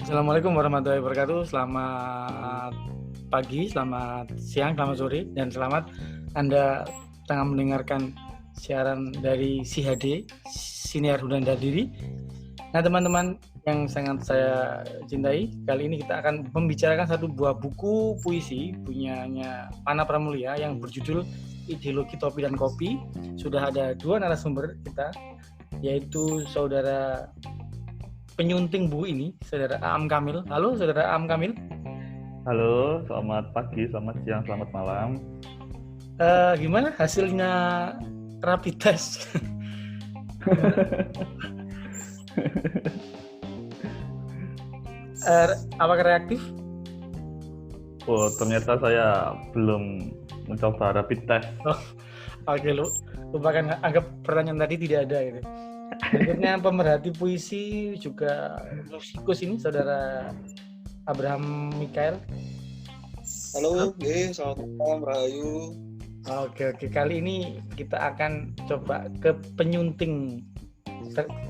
Assalamualaikum warahmatullahi wabarakatuh. Selamat pagi, selamat siang, selamat sore, dan selamat Anda tengah mendengarkan siaran dari CHD, Siniar Hunanda Diri. Nah, teman-teman yang sangat saya cintai, kali ini kita akan membicarakan satu buah buku puisi punyanya Pana Pramulia yang berjudul Ideologi Topi dan Kopi. Sudah ada dua narasumber kita, yaitu saudara penyunting buku ini, saudara Aam Kamil. Halo, saudara Aam Kamil. Halo, selamat pagi, selamat siang, selamat malam. Gimana hasilnya rapid test? Apakah reaktif? Oh, ternyata saya belum mencoba rapid test. Oke, lupakan, anggap pertanyaan tadi tidak ada gitu. Berikutnya pemerhati puisi juga musikus ini, saudara Abraham Mikael. Halo, selamat malam, Rahayu. Oke, kali ini kita akan coba ke penyunting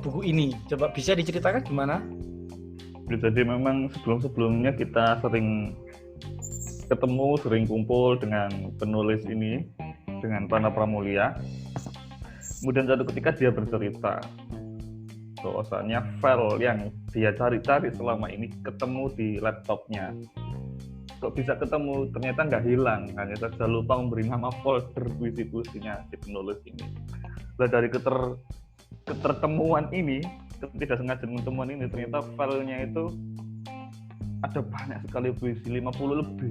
buku ini. Coba bisa diceritakan gimana? Jadi memang sebelum-sebelumnya kita sering ketemu, sering kumpul dengan penulis ini, dengan Pana Pramulia. Kemudian suatu ketika dia bercerita bahwasanya file yang dia cari-cari selama ini ketemu di laptopnya. Kok bisa ketemu? Ternyata nggak hilang, hanya saja lupa memberi nama folder puisi-puisinya si penulis ini. Nah, dari ketertemuan ini, ketidaksengajaan temuan ini, ternyata filenya itu ada banyak sekali puisi, 50 lebih.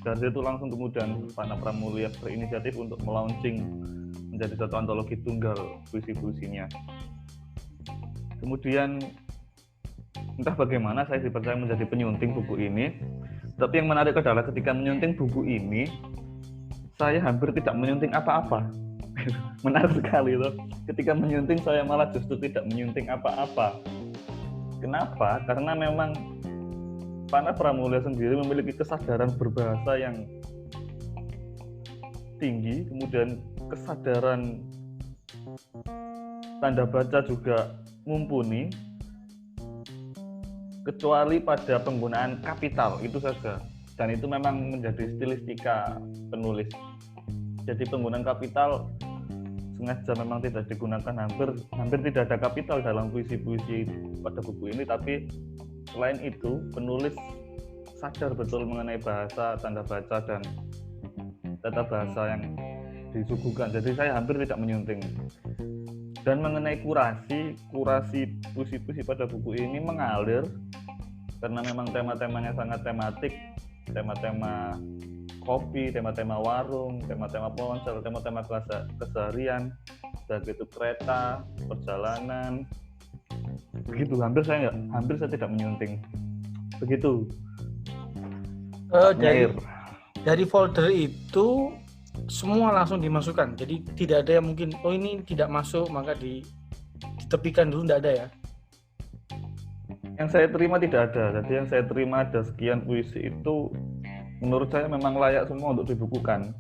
Dari itu langsung kemudian Pana Pramulia berinisiatif untuk melaunching menjadi satu antologi tunggal puisi-puisinya. Kemudian entah bagaimana saya dipercaya menjadi penyunting buku ini. Tapi yang menarik adalah ketika menyunting buku ini, saya hampir tidak menyunting apa-apa. Menarik sekali loh. Ketika menyunting saya malah justru tidak menyunting apa-apa. Kenapa? Karena memang Pana Pramulia sendiri memiliki kesadaran berbahasa yang tinggi, kemudian kesadaran tanda baca juga mumpuni, kecuali pada penggunaan kapital itu saja, dan itu memang menjadi stilistika penulis. Jadi penggunaan kapital sengaja memang tidak digunakan, hampir tidak ada kapital dalam puisi-puisi pada buku ini. Tapi selain itu penulis sadar betul mengenai bahasa, tanda baca, dan tata bahasa yang disuguhkan. Jadi saya hampir tidak menyunting. Dan mengenai kurasi puisi-puisi pada buku ini mengalir karena memang tema-temanya sangat tematik, tema-tema kopi, tema-tema warung, tema-tema ponsel, tema-tema keseharian, begitu kereta, perjalanan, begitu. Hampir saya tidak menyunting. Begitu. Dari folder itu semua langsung dimasukkan. Jadi tidak ada yang mungkin ini tidak masuk maka ditepikan dulu, tidak ada ya. Yang saya terima tidak ada. Jadi yang saya terima ada sekian puisi itu menurut saya memang layak semua untuk dibukukan.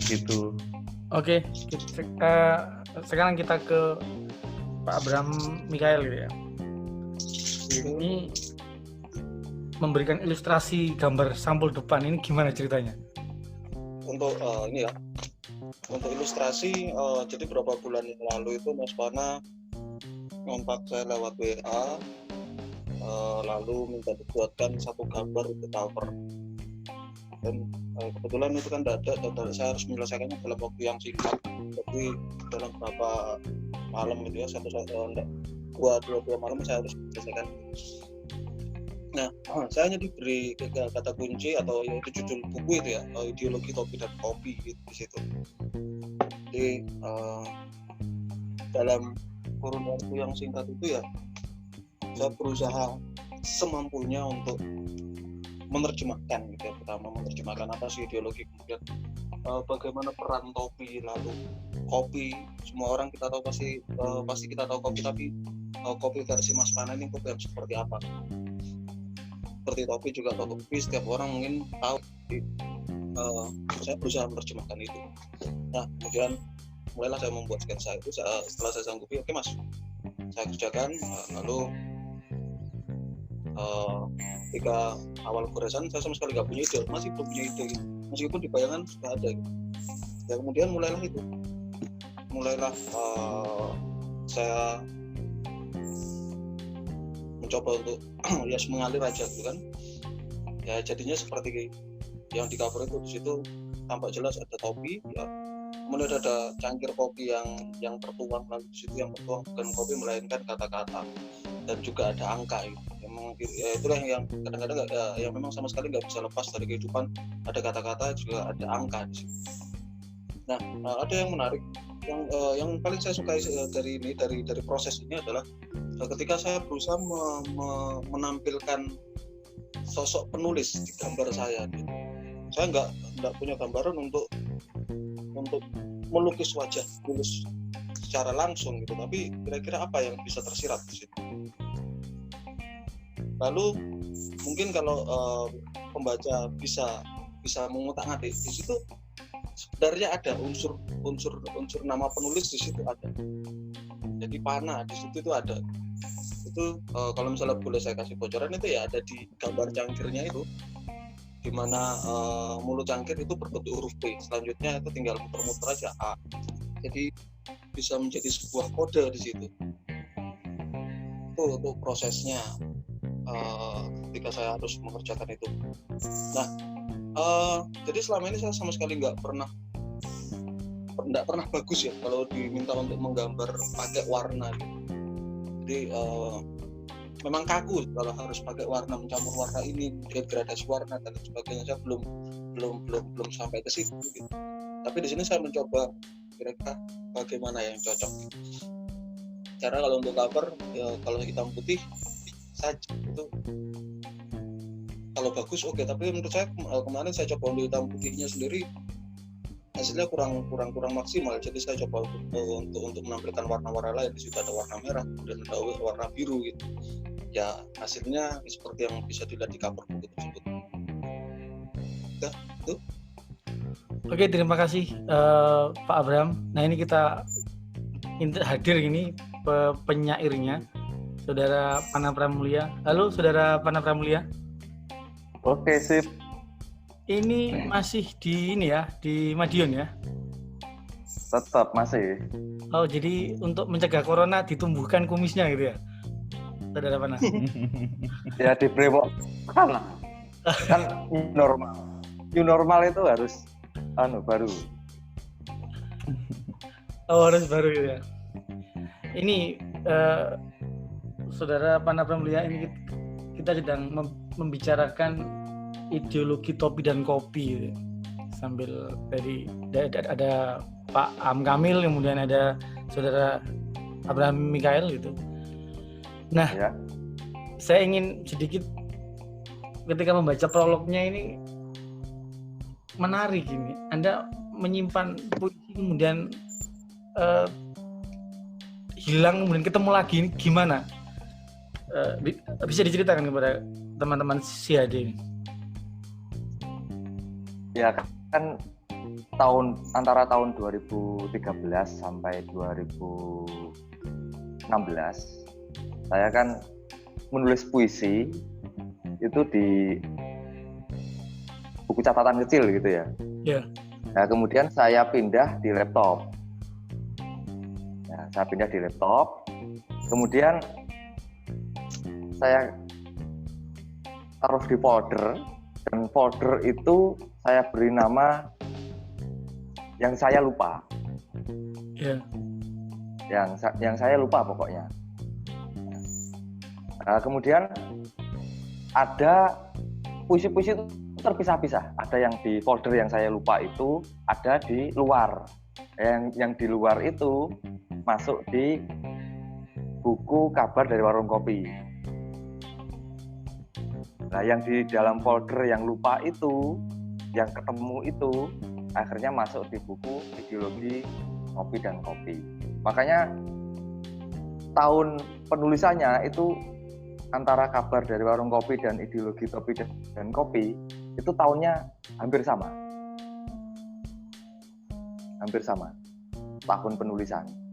Gitu. Oke, sekarang kita ke Pak Abraham Mikael gitu ya. Ini memberikan ilustrasi gambar sampul depan, ini gimana ceritanya? Untuk ini ya, untuk ilustrasi, jadi beberapa bulan yang lalu itu Mas Pana ngontak saya lewat WA, lalu minta dibuatkan satu gambar untuk cover. Dan kebetulan itu kan tidak ada, dan saya harus menyelesaikannya dalam waktu yang singkat. Jadi dalam beberapa malam itu ya, dua malam saya harus menyelesaikan. Nah, saya hanya diberi kata kunci atau yaitu judul buku itu ya, Ideologi Topi dan Kopi gitu, di situ. Jadi dalam kurun waktu yang singkat itu ya, saya berusaha semampunya untuk menerjemahkan gitu ya. Pertama menerjemahkan apa sih ideologi, kemudian bagaimana peran topi, lalu kopi. Semua orang kita tahu pasti kita tahu kopi, tapi kopi versi Mas Pana ini kopi yang seperti apa? Seperti topi juga topi, setiap orang mungkin tahu. Saya berusaha menerjemahkan itu. Nah, kemudian mulailah saya membuat sketsa itu. Setelah saya sanggupi, oke mas, saya kerjakan. Lalu ketika awal goresan saya sama sekali nggak punya ide, masih belum punya ide gitu. Meskipun di bayangan sudah ada gitu. Ya kemudian mulailah saya mencoba untuk ya mengalir aja gitu kan. Ya jadinya seperti yang di cover itu. Di situ tampak jelas ada topi ya, kemudian ada cangkir kopi yang tertuang, lalu di situ yang tertuang bukan kopi melainkan kata-kata, dan juga ada angka gitu. Memang ya itulah yang kadang-kadang yang memang sama sekali nggak bisa lepas dari kehidupan, ada kata-kata juga ada angka di situ. Nah, ada yang menarik yang paling saya sukai dari proses ini adalah ketika saya berusaha menampilkan sosok penulis di gambar saya gitu. Saya nggak punya gambaran untuk melukis wajah penulis secara langsung gitu, tapi kira-kira apa yang bisa tersirat di situ. Lalu mungkin kalau pembaca bisa mengutak-atik, di situ sebenarnya ada unsur nama penulis di situ ada. Jadi panah di situ itu ada. Itu kalau misalnya boleh saya kasih bocoran, itu ya ada di gambar cangkirnya itu, di mana mulut cangkir itu berbentuk huruf P. Selanjutnya itu tinggal muter-muter aja A. Jadi bisa menjadi sebuah kode di situ. Itu prosesnya ketika saya harus mengerjakan itu. Nah, jadi selama ini saya sama sekali nggak pernah bagus ya kalau diminta untuk menggambar pakai warna gitu. Jadi memang kaku kalau harus pakai warna, mencampur warna ini, degradasi warna dan sebagainya. Saya belum sampai ke situ gitu. Tapi di sini saya mencoba kira-kira bagaimana yang cocok. Karena kalau untuk cover ya, kalau hitam putih saja itu kalau bagus oke, tapi menurut saya kemarin saya coba untuk hitam putihnya sendiri hasilnya kurang maksimal. Jadi saya coba untuk menampilkan warna-warna lain. Di situ ada warna merah, kemudian ada warna biru gitu. Ya hasilnya seperti yang bisa dilihat di cover buku tersebut. Ya, itu. Oke, terima kasih Pak Abraham. Nah ini kita hadir ini penyairnya, Saudara Pana Pramulia. Halo Saudara Pana Pramulia. Oke, sip. Ini masih di Madiun ya? Tetap masih. Oh, jadi untuk mencegah corona ditumbuhkan kumisnya gitu ya? Saudara Pana. Ya di Brewok kan new normal itu harus baru. Oh, harus baru gitu ya. Ini Saudara Pana Pramulia, ini kita sedang membicarakan ideologi topi dan kopi, sambil ada Pak Am Kamil, kemudian ada Saudara Abraham Mikael gitu. Nah, ya. Saya ingin sedikit ketika membaca prolognya ini menarik ini. Anda menyimpan puisi kemudian hilang kemudian ketemu lagi, ini gimana? Bisa diceritakan kepada teman-teman CAD ini? Ya kan antara tahun 2013 sampai 2016 saya kan menulis puisi itu di buku catatan kecil gitu ya. Yeah. Nah kemudian saya pindah di laptop. Kemudian saya taruh di folder, dan folder itu saya beri nama yang saya lupa. Yeah. Yang saya lupa pokoknya. Nah, kemudian ada puisi-puisi itu terpisah-pisah. Ada yang di folder yang saya lupa itu, ada di luar. Yang di luar itu masuk di buku kabar dari warung kopi. Nah, yang di dalam folder yang lupa itu, yang ketemu itu, akhirnya masuk di buku ideologi kopi dan kopi. Makanya tahun penulisannya itu antara kabar dari warung kopi dan ideologi topi dan kopi itu tahunnya hampir sama. tahun penulisan.